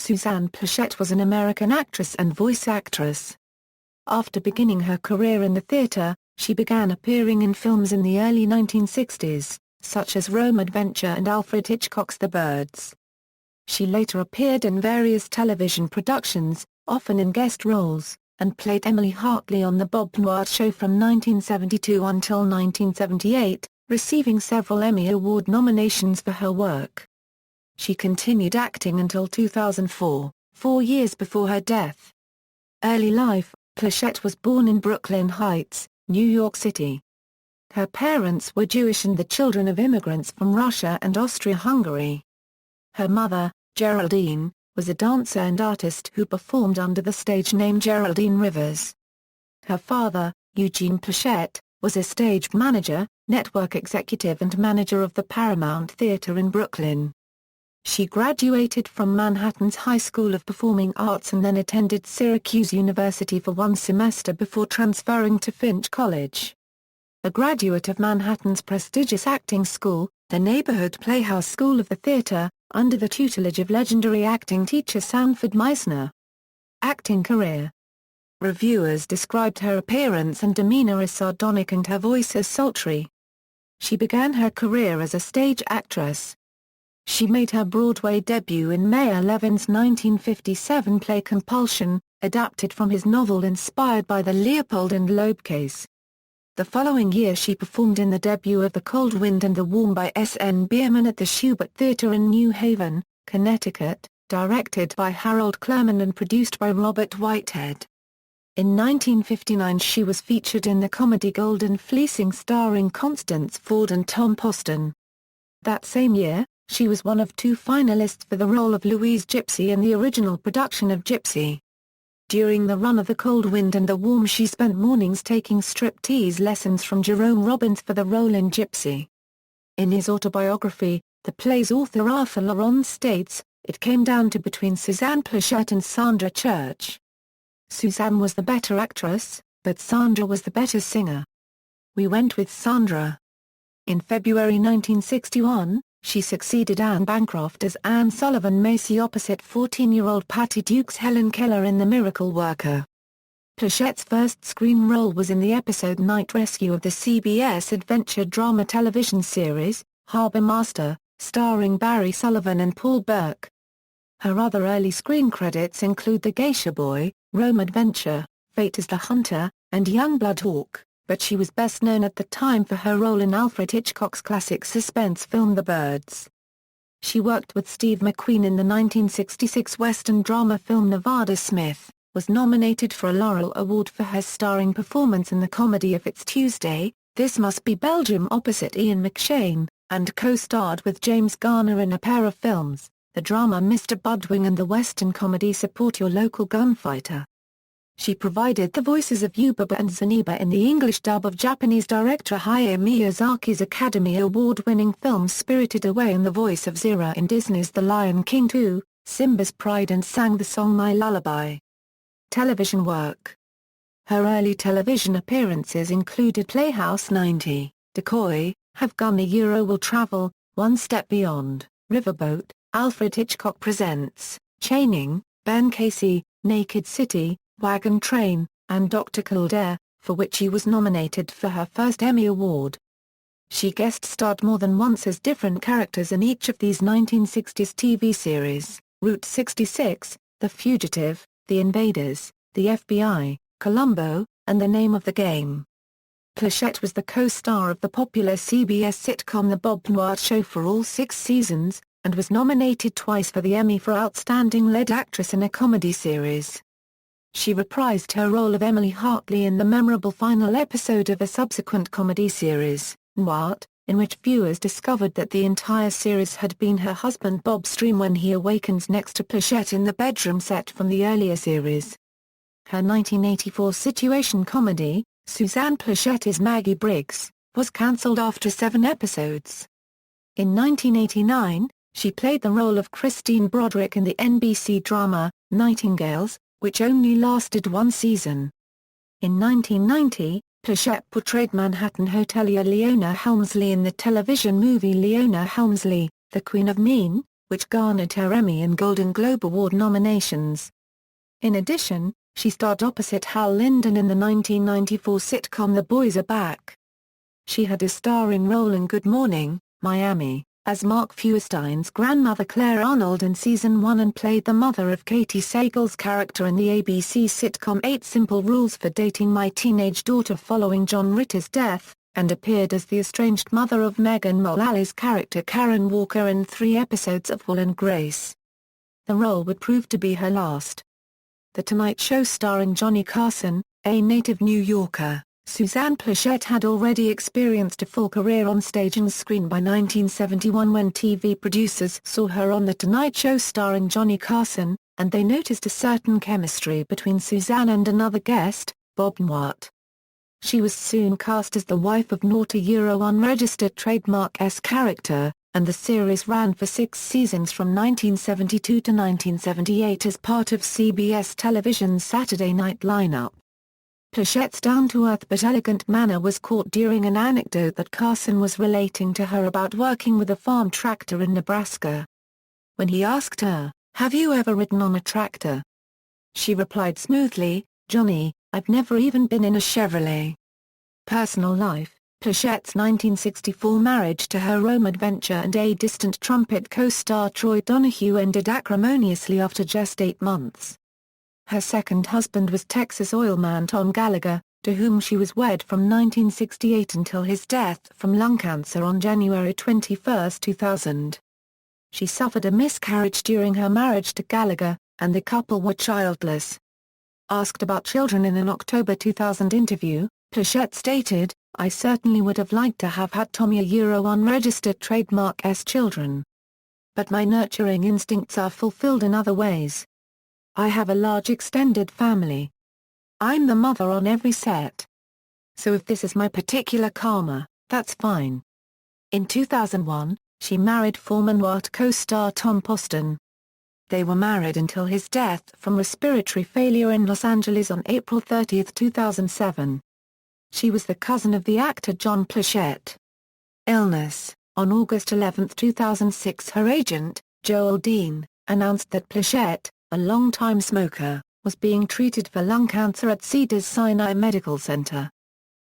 Suzanne Pleshette was an American actress and voice actress. After beginning her career in the theater, she began appearing in films in the early 1960s, such as Rome Adventure and Alfred Hitchcock's The Birds. She later appeared in various television productions, often in guest roles, and played Emily Hartley on The Bob Newhart Show from 1972 until 1978, receiving several Emmy Award nominations for her work. She continued acting until 2004, 4 years before her death. Early life: Pleshette was born in Brooklyn Heights, New York City. Her parents were Jewish and the children of immigrants from Russia and Austria-Hungary. Her mother, Geraldine, was a dancer and artist who performed under the stage name Geraldine Rivers. Her father, Eugene Pleshette, was a stage manager, network executive and manager of the Paramount Theater in Brooklyn. She graduated from Manhattan's High School of Performing Arts and then attended Syracuse University for 1 semester before transferring to Finch College. A graduate of Manhattan's prestigious acting school, the Neighborhood Playhouse School of the Theater, under the tutelage of legendary acting teacher Sanford Meisner. Acting career. Reviewers described her appearance and demeanor as sardonic and her voice as sultry. She began her career as a stage actress. She made her Broadway debut in May Levin's 1957 play Compulsion, adapted from his novel inspired by the Leopold and Loeb case. The following year she performed in the debut of The Cold Wind and the Warm by S.N. Bierman at the Shubert Theatre in New Haven, Connecticut, directed by Harold Clurman and produced by Robert Whitehead. In 1959 she was featured in the comedy Golden Fleecing starring Constance Ford and Tom Poston. That same year, she was one of 2 finalists for the role of Louise Gypsy in the original production of Gypsy. During the run of The Cold Wind and the Warm she spent mornings taking striptease lessons from Jerome Robbins for the role in Gypsy. In his autobiography, the play's author Arthur Laurent states, "It came down to between Suzanne Pleshette and Sandra Church. Suzanne was the better actress, but Sandra was the better singer. We went with Sandra." In February 1961, she succeeded Anne Bancroft as Anne Sullivan Macy opposite 14-year-old Patty Duke's Helen Keller in The Miracle Worker. Plechette's first screen role was in the episode Night Rescue of the CBS adventure drama television series, Harbor Master, starring Barry Sullivan and Paul Burke. Her other early screen credits include The Geisha Boy, Rome Adventure, Fate is the Hunter, and Youngblood Hawk, but she was best known at the time for her role in Alfred Hitchcock's classic suspense film The Birds. She worked with Steve McQueen in the 1966 Western drama film Nevada Smith, was nominated for a Laurel Award for her starring performance in the comedy If It's Tuesday, This Must Be Belgium opposite Ian McShane, and co-starred with James Garner in a pair of films, the drama Mr. Budwing and the Western comedy Support Your Local Gunfighter. She provided the voices of Yubaba and Zaniba in the English dub of Japanese director Hayao Miyazaki's Academy Award-winning film Spirited Away and the voice of Zira in Disney's The Lion King 2, Simba's Pride and sang the song My Lullaby. Television work. Her early television appearances included Playhouse 90, Decoy, Have Gun Will Travel, One Step Beyond, Riverboat, Alfred Hitchcock Presents, Chaining, Ben Casey, Naked City, Wagon Train, and Dr. Kildare, for which she was nominated for her first Emmy Award. She guest-starred more than once as different characters in each of these 1960s TV series, Route 66, The Fugitive, The Invaders, The FBI, Columbo, and The Name of the Game. Pleshette was the co-star of the popular CBS sitcom The Bob Newhart Show for all 6 seasons, and was nominated twice for the Emmy for Outstanding Lead Actress in a Comedy Series. She reprised her role of Emily Hartley in the memorable final episode of a subsequent comedy series, Newhart, in which viewers discovered that the entire series had been her husband Bob's dream when he awakens next to Pleshette in the bedroom set from the earlier series. Her 1984 situation comedy, Suzanne Pleshette is Maggie Briggs, was cancelled after 7 episodes. In 1989, she played the role of Christine Broderick in the NBC drama, Nightingales, which only lasted 1 season. In 1990, Pleshette portrayed Manhattan hotelier Leona Helmsley in the television movie Leona Helmsley, The Queen of Mean, which garnered her Emmy and Golden Globe Award nominations. In addition, she starred opposite Hal Linden in the 1994 sitcom The Boys Are Back. She had a starring role in Good Morning, Miami, as Mark Feuerstein's grandmother Claire Arnold in Season 1 and played the mother of Katie Saigel's character in the ABC sitcom 8 Simple Rules for Dating My Teenage Daughter following John Ritter's death, and appeared as the estranged mother of Megan Mullally's character Karen Walker in 3 episodes of Will and Grace. The role would prove to be her last. The Tonight Show starring Johnny Carson, a native New Yorker, Suzanne Pleshette had already experienced a full career on stage and screen by 1971 when TV producers saw her on The Tonight Show starring Johnny Carson, and they noticed a certain chemistry between Suzanne and another guest, Bob Newhart. She was soon cast as the wife of Newhart, a unregistered trademark S character, and the series ran for 6 seasons from 1972 to 1978 as part of CBS Television's Saturday night lineup. Plechette's down-to-earth but elegant manner was caught during an anecdote that Carson was relating to her about working with a farm tractor in Nebraska. When he asked her, "Have you ever ridden on a tractor?" she replied smoothly, "Johnny, I've never even been in a Chevrolet." Personal life: Plechette's 1964 marriage to her Rome adventure and A Distant Trumpet co-star Troy Donahue ended acrimoniously after just 8 months. Her second husband was Texas oilman Tom Gallagher, to whom she was wed from 1968 until his death from lung cancer on January 21, 2000. She suffered a miscarriage during her marriage to Gallagher, and the couple were childless. Asked about children in an October 2000 interview, Pleshette stated, "I certainly would have liked to have had Tommy unregistered trademark S children. But my nurturing instincts are fulfilled in other ways. I have a large extended family. I'm the mother on every set. So if this is my particular karma, that's fine." In 2001, she married former Newhart co-star Tom Poston. They were married until his death from respiratory failure in Los Angeles on April 30, 2007. She was the cousin of the actor John Pleshette. Illness: on August 11, 2006, her agent, Joel Dean, announced that Pleshette, a longtime smoker, was being treated for lung cancer at Cedars-Sinai Medical Center.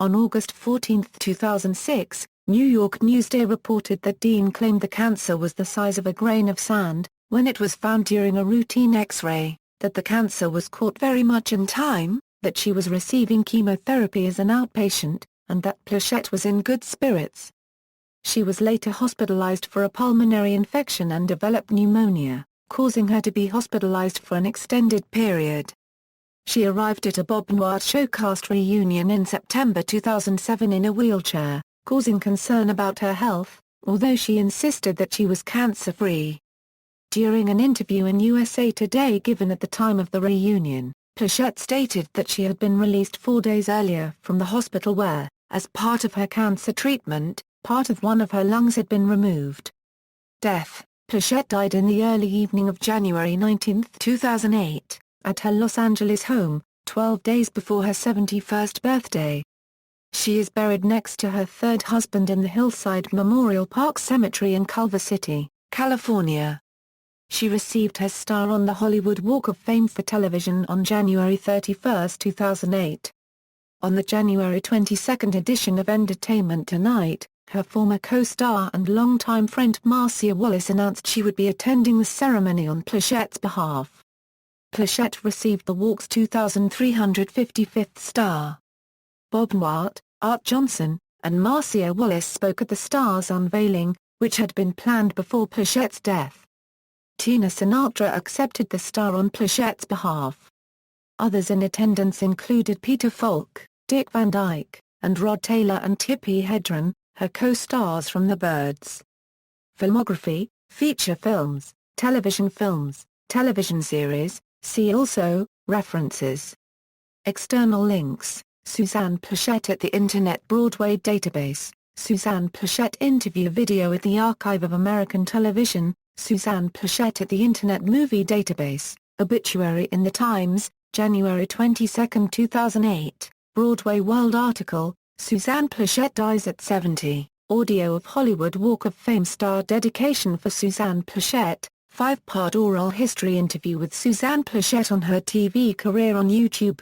On August 14, 2006, New York Newsday reported that Dean claimed the cancer was the size of a grain of sand, when it was found during a routine X-ray, that the cancer was caught very much in time, that she was receiving chemotherapy as an outpatient, and that Pleshette was in good spirits. She was later hospitalized for a pulmonary infection and developed pneumonia, causing her to be hospitalized for an extended period. She arrived at a Bob Newhart Show cast reunion in September 2007 in a wheelchair, causing concern about her health, although she insisted that she was cancer-free. During an interview in USA Today given at the time of the reunion, Pleshette stated that she had been released 4 days earlier from the hospital where, as part of her cancer treatment, part of one of her lungs had been removed. Death: Pleshette died in the early evening of January 19, 2008, at her Los Angeles home, 12 days before her 71st birthday. She is buried next to her third husband in the Hillside Memorial Park Cemetery in Culver City, California. She received her star on the Hollywood Walk of Fame for television on January 31, 2008. On the January 22 edition of Entertainment Tonight, her former co-star and longtime friend Marcia Wallace announced she would be attending the ceremony on Plechette's behalf. Pleshette received the Walk's 2,355th star. Bob Newhart, Art Johnson, and Marcia Wallace spoke at the star's unveiling, which had been planned before Plechette's death. Tina Sinatra accepted the star on Plechette's behalf. Others in attendance included Peter Falk, Dick Van Dyke, and Rod Taylor and Tippi Hedren, her co-stars from The Byrds. Filmography: feature films, television series, see also, references. External links: Suzanne Pleshette at the Internet Broadway Database, Suzanne Pleshette interview video at the Archive of American Television, Suzanne Pleshette at the Internet Movie Database, obituary in The Times, January 22, 2008, Broadway World article, Suzanne Pleshette dies at 70. Audio of Hollywood Walk of Fame star dedication for Suzanne Pleshette, 5-part oral history interview with Suzanne Pleshette on her TV career on YouTube.